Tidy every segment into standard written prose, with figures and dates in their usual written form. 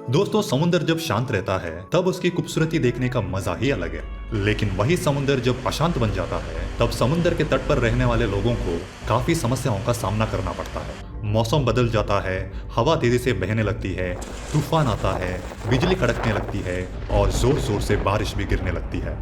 दोस्तों, समुद्र जब शांत रहता है तब उसकी खूबसूरती देखने का मजा ही अलग है। लेकिन वही समुद्र जब अशांत बन जाता है तब समुद्र के तट पर रहने वाले लोगों को काफी समस्याओं का सामना करना पड़ता है। मौसम बदल जाता है, हवा तेजी से बहने लगती है, तूफान आता है, बिजली कड़कने लगती है और जोर जोर से बारिश भी गिरने लगती है।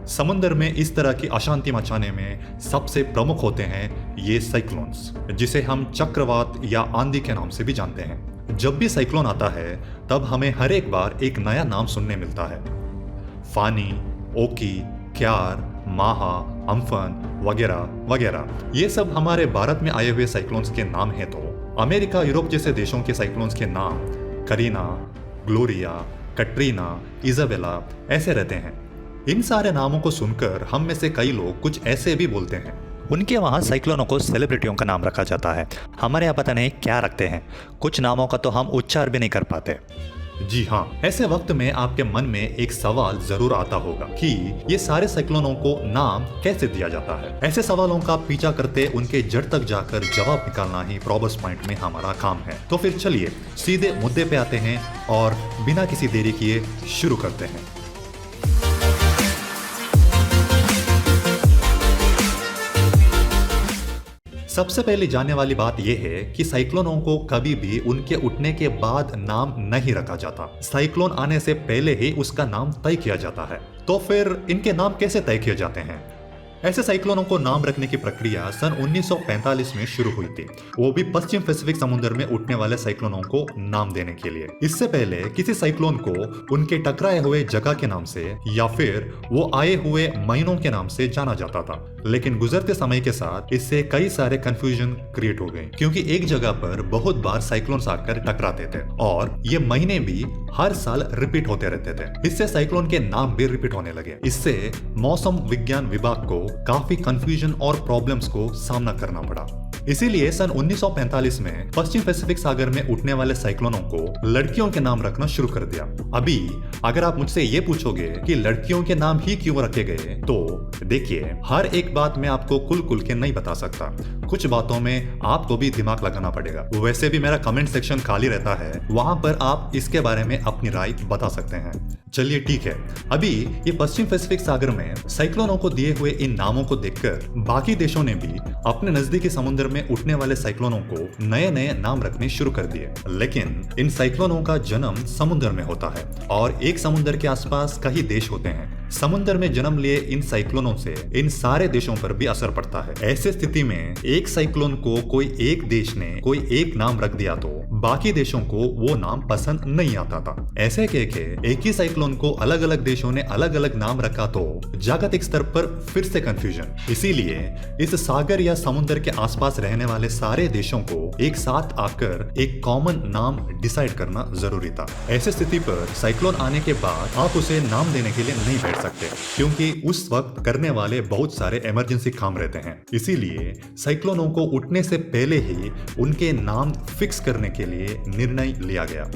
समुद्र में इस तरह की अशांति मचाने में सबसे प्रमुख होते हैं ये साइक्लोन्स, जिसे हम चक्रवात या आंधी के नाम से भी जानते हैं। जब भी साइक्लोन आता है तब हमें हर एक बार एक नया नाम सुनने मिलता है। फानी, ओकी, क्यार, माहा, अम्फन वगैरह वगैरह। ये सब हमारे भारत में आए हुए साइक्लोन्स के नाम हैं। तो अमेरिका, यूरोप जैसे देशों के साइक्लोन्स के नाम करीना, ग्लोरिया, कटरीना, इजाबेला ऐसे रहते हैं। इन सारे नामों को सुनकर हम में से कई लोग कुछ ऐसे भी बोलते हैं। उनके वहाँ साइक्लोनों को सेलिब्रिटियों का नाम रखा जाता है। हमारे यहाँ पता नहीं क्या रखते हैं, कुछ नामों का तो हम उच्चार भी नहीं कर पाते। जी हाँ, ऐसे वक्त में आपके मन में एक सवाल जरूर आता होगा कि ये सारे साइक्लोनों को नाम कैसे दिया जाता है। ऐसे सवालों का पीछा करते उनके जड़ तक जाकर जवाब निकालना ही प्रॉबर्स पॉइंट में हमारा काम है। तो फिर चलिए सीधे मुद्दे पे आते हैं और बिना किसी देरी किए शुरू करते हैं। सबसे पहले जानने वाली बात यह है कि साइक्लोनों को कभी भी उनके उठने के बाद नाम नहीं रखा जाता। साइक्लोन आने से पहले ही उसका नाम तय किया जाता है। तो फिर इनके नाम कैसे तय किए जाते हैं? ऐसे साइक्लोनों को नाम रखने की प्रक्रिया सन 1945 में शुरू हुई थी, वो भी पश्चिम पैसिफिक समुद्र में उठने वाले साइक्लोनों को नाम देने के लिए। इससे पहले किसी साइक्लोन को उनके टकराए हुए जगह के नाम से या फिर वो आए हुए महीनों के नाम से जाना जाता था। लेकिन गुजरते समय के साथ इससे कई सारे कंफ्यूजन क्रिएट हो गए, क्योंकि एक जगह पर बहुत बार साइक्लोन्स आकर टकराते थे और ये महीने भी हर साल रिपीट होते रहते थे। इससे साइक्लोन के नाम भी रिपीट होने लगे। इससे मौसम विज्ञान विभाग को काफी कंफ्यूजन और प्रॉब्लम्स को सामना करना पड़ा। इसीलिए सन 1945 में पश्चिम पैसिफिक सागर में उठने वाले साइक्लोनों को लड़कियों के नाम रखना शुरू कर दिया। अभी अगर आप मुझसे ये पूछोगे कि लड़कियों के नाम ही क्यों रखे गए, तो देखिए, हर एक बात मैं आपको कुल के नहीं बता सकता। कुछ बातों में आपको भी दिमाग लगाना पड़ेगा। वैसे भी मेरा कमेंट सेक्शन खाली रहता है, वहां पर आप इसके बारे में अपनी राय बता सकते हैं। चलिए ठीक है, अभी ये पश्चिम पैसिफिक सागर में साइक्लोनों को दिए हुए इन नामों को देखकर बाकी देशों ने भी अपने नजदीकी समुद्र में उठने वाले साइक्लोनों को नए नए नाम रखने शुरू कर दिए। लेकिन इन साइक्लोनों का जन्म समुद्र में होता है और एक समुद्र के आसपास कई देश होते हैं। समुद्र में जन्म लिए इन साइक्लोनों से इन सारे देशों पर भी असर पड़ता है। ऐसे स्थिति में एक साइक्लोन को कोई एक देश ने कोई एक नाम रख दिया तो बाकी देशों को वो नाम पसंद नहीं आता था। ऐसे कह के एक ही साइक्लोन को अलग अलग देशों ने अलग अलग नाम रखा तो जागतिक स्तर पर फिर से कंफ्यूजन। इसीलिए इस सागर या समुद्र के आसपास रहने वाले सारे देशों को एक साथ आकर एक कॉमन नाम डिसाइड करना जरूरी था। ऐसी स्थिति पर साइक्लोन आने के बाद आप उसे नाम देने के लिए नहीं बैठ सकते, क्योंकि उस वक्त करने वाले बहुत सारे इमरजेंसी काम रहते हैं। इसीलिए साइक्लोनों को उठने से पहले ही उनके नाम फिक्स करने के लिए निर्णय लिया गया।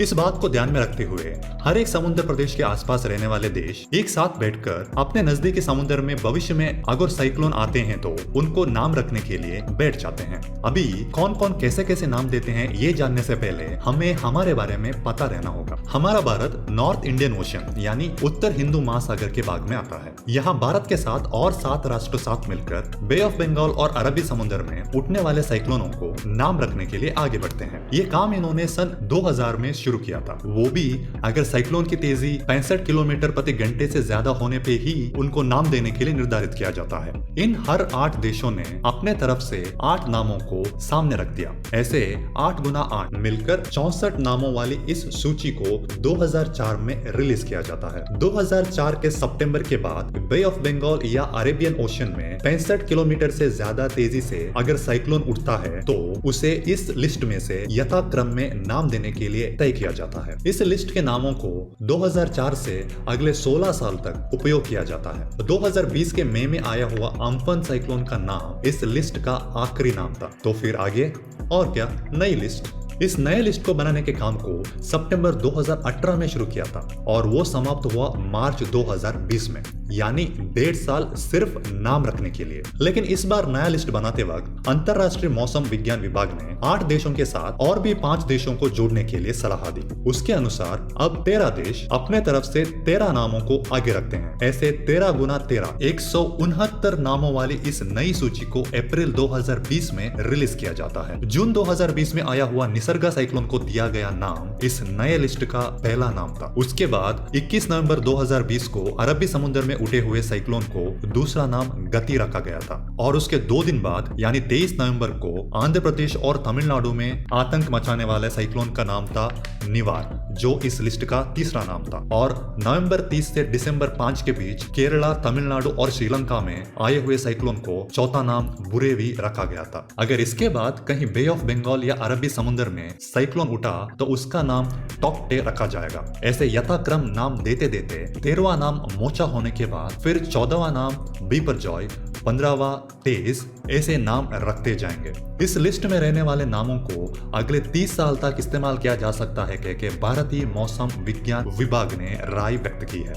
इस बात को ध्यान में रखते हुए हर एक समुद्र प्रदेश के आसपास रहने वाले देश एक साथ बैठकर अपने नजदीकी समुद्र में भविष्य में अगर साइक्लोन आते हैं तो उनको नाम रखने के लिए बैठ जाते हैं। अभी कौन कौन कैसे कैसे नाम देते हैं ये जानने से पहले हमें हमारे बारे में पता रहना होगा। हमारा भारत नॉर्थ इंडियन ओशन यानी उत्तर हिंदू महासागर के भाग में आता है। यहाँ भारत के साथ और 7 राष्ट्र साथ मिलकर बे ऑफ बंगाल और अरबी समुद्र में उठने वाले साइक्लोनों को नाम रखने के लिए आगे बढ़ते हैं। ये काम इन्होंने सन 2000 में शुरू किया था, वो भी अगर साइक्लोन की तेजी 65 किलोमीटर प्रति घंटे से ज्यादा होने पे ही उनको नाम देने के लिए निर्धारित किया जाता है। इन हर 8 देशों ने अपने तरफ से 8 नामों को सामने रख दिया। ऐसे 8 गुना 8 मिलकर 64 नामों वाली इस सूची को 2004 में रिलीज किया जाता है। 2004 के सितंबर के बाद बे ऑफ बंगाल या अरेबियन ओशन में 65 किलोमीटर से ज्यादा तेजी से अगर साइक्लोन उठता है तो उसे इस लिस्ट में से यथाक्रम में नाम देने के लिए तय किया जाता है। इस लिस्ट के नामों को 2004 से अगले 16 साल तक उपयोग किया जाता है। 2020 के मई में आया हुआ अम्फन साइक्लोन का नाम इस लिस्ट का आखिरी नाम था। तो फिर आगे और क्या, नई लिस्ट। इस नए लिस्ट को बनाने के काम को सितंबर 2018 में शुरू किया था और वो समाप्त हुआ मार्च 2020 में। यानी 1.5 साल सिर्फ नाम रखने के लिए। लेकिन इस बार नया लिस्ट बनाते वक्त अंतरराष्ट्रीय मौसम विज्ञान विभाग ने 8 देशों के साथ और भी 5 देशों को जोड़ने के लिए सलाह दी। उसके अनुसार अब 13 देश अपने तरफ से 13 नामों को आगे रखते हैं। ऐसे 13 गुना 13 169 नामों वाली इस नई सूची को अप्रैल 2020 में रिलीज किया जाता है। जून 2020 में आया हुआ निसर्गा साइक्लोन को दिया गया नाम इस नए लिस्ट का पहला नाम था। उसके बाद 21 नवंबर 2020 को अरबी समुद्र में उठे हुए साइक्लोन को दूसरा नाम गति रखा गया था और उसके 2 दिन बाद यानी 23 नवंबर को आंध्र प्रदेश और तमिलनाडु में आतंक मचाने वाले साइक्लोन का नाम था निवार, जो इस लिस्ट का तीसरा नाम था। और नवंबर 30 से दिसंबर 5 के बीच केरला, तमिलनाडु और श्रीलंका में आए हुए साइक्लोन को चौथा नाम बुरेवी रखा गया था। अगर इसके बाद कहीं बे ऑफ बंगाल या अरबी समुद्र में साइक्लोन उठा तो उसका नाम टॉकटे रखा जाएगा। ऐसे यथाक्रम नाम देते देते 13वां नाम मोचा होने के बाद फिर 14वां नाम बिपरजॉय, 15वां तेज, ऐसे नाम रखते जाएंगे। इस लिस्ट में रहने वाले नामों को अगले 30 साल तक इस्तेमाल किया जा सकता है कि भारतीय मौसम विज्ञान विभाग ने राय व्यक्त की है।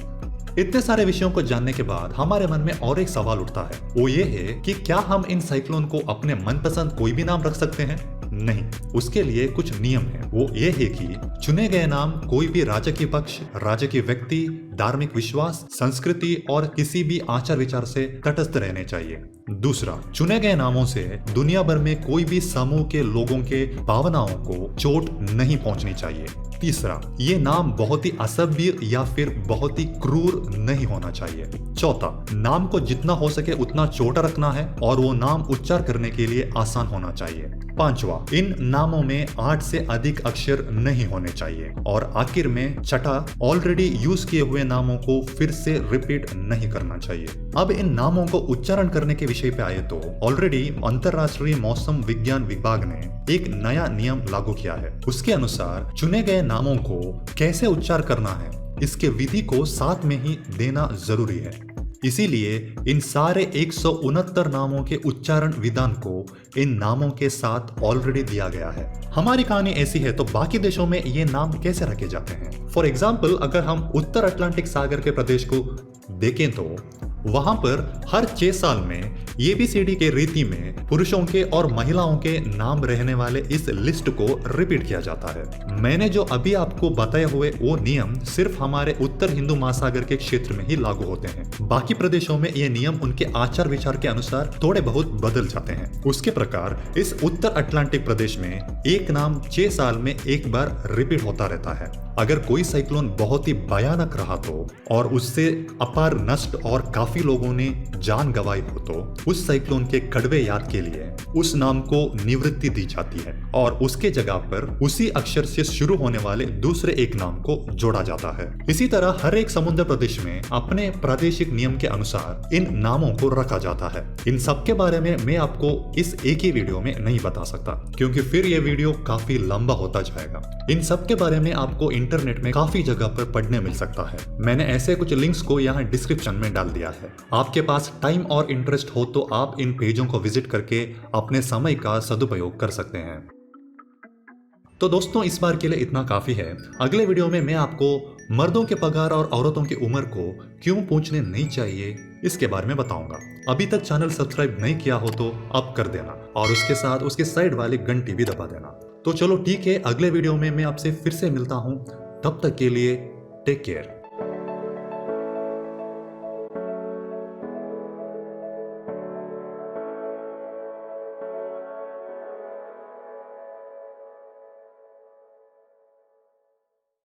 इतने सारे विषयों को जानने के बाद हमारे मन में और एक सवाल उठता है, वो ये है कि क्या हम इन साइक्लोन को अपने मनपसंद कोई भी नाम रख सकते हैं? नहीं, उसके लिए कुछ नियम है। वो ये है कि चुने गए नाम कोई भी राजकीय पक्ष, राजकीय व्यक्ति, धार्मिक विश्वास, संस्कृति और किसी भी आचार विचार से तटस्थ रहने चाहिए। दूसरा, चुने गए नामों से दुनिया भर में कोई भी समूह के लोगों के भावनाओं को चोट नहीं पहुंचनी चाहिए। तीसरा, ये नाम बहुत ही असभ्य या फिर बहुत ही क्रूर नहीं होना चाहिए। चौथा, नाम को जितना हो सके उतना छोटा रखना है और वो नाम उच्चार करने के लिए आसान होना चाहिए। पांचवा, इन नामों में 8 से अधिक अक्षर नहीं होने चाहिए। और आखिर में छठा, ऑलरेडी यूज किए हुए नामों को फिर से रिपीट नहीं करना चाहिए। अब इन नामों को उच्चारण करने के विषय पे आए तो ऑलरेडी अंतरराष्ट्रीय मौसम विज्ञान विभाग ने एक नया नियम लागू किया है। उसके अनुसार चुने गए नामों को कैसे उच्चार करना है, इसके विधि को साथ में ही देना जरूरी है। इसीलिए इन सारे 169 नामों के उच्चारण विधान को इन नामों के साथ ऑलरेडी दिया गया है। हमारी कहानी ऐसी है तो बाकी देशों में ये नाम कैसे रखे जाते हैं? फॉर एग्जाम्पल, अगर हम उत्तर अटलांटिक सागर के प्रदेश को देखें तो वहां पर हर 6 साल में ABCD के रीति में पुरुषों के और महिलाओं के नाम रहने वाले इस लिस्ट को रिपीट किया जाता है। मैंने जो अभी आपको बताए हुए वो नियम सिर्फ हमारे उत्तर हिंदू महासागर के क्षेत्र में ही लागू होते हैं। बाकी प्रदेशों में ये नियम उनके आचार विचार के अनुसार थोड़े बहुत बदल जाते हैं। उसके प्रकार इस उत्तर अटलांटिक प्रदेश में एक नाम 6 साल में एक बार रिपीट होता रहता है। अगर कोई साइक्लोन बहुत ही भयानक रहा तो और उससे अपार नष्ट और काफी लोगों ने जान गंवाई हो तो उस साइक्लोन के कड़वे याद के लिए उस नाम को निवृत्ति दी जाती है और उसके जगह पर उसी अक्षर से शुरू होने वाले दूसरे एक नाम को जोड़ा जाता है। इसी तरह हर एक समुद्र प्रदेश में अपने प्रादेशिक नियम के अनुसार इन नामों को रखा जाता है। इन सब के बारे में मैं आपको इस एक ही वीडियो में नहीं बता सकता क्योंकि फिर यह वीडियो काफी लंबा होता जाएगा। इन सब के बारे में आपको इंटरनेट में काफी जगह पर पढ़ने मिल सकता है। मैंने ऐसे कुछ लिंक्स को यहाँ डिस्क्रिप्शन में डाल दिया है। आपके पास टाइम और इंटरेस्ट हो तो आप इन पेजों को विजिट करके अपने समय का सदुपयोग कर सकते हैं। तो दोस्तों, इस बार के लिए इतना काफी है। अगले वीडियो में मैं आपको मर्दों के पगार और औरतों की उम्र को क्यों पूछने नहीं चाहिए इसके बारे में बताऊंगा। अभी तक चैनल सब्सक्राइब नहीं किया हो तो अब कर देना और उसके साथ उसके साइड वाली घंटी भी दबा देना। तो चलो ठीक है, अगले वीडियो में मैं आपसे फिर से मिलता हूं। तब तक के लिए टेक केयर।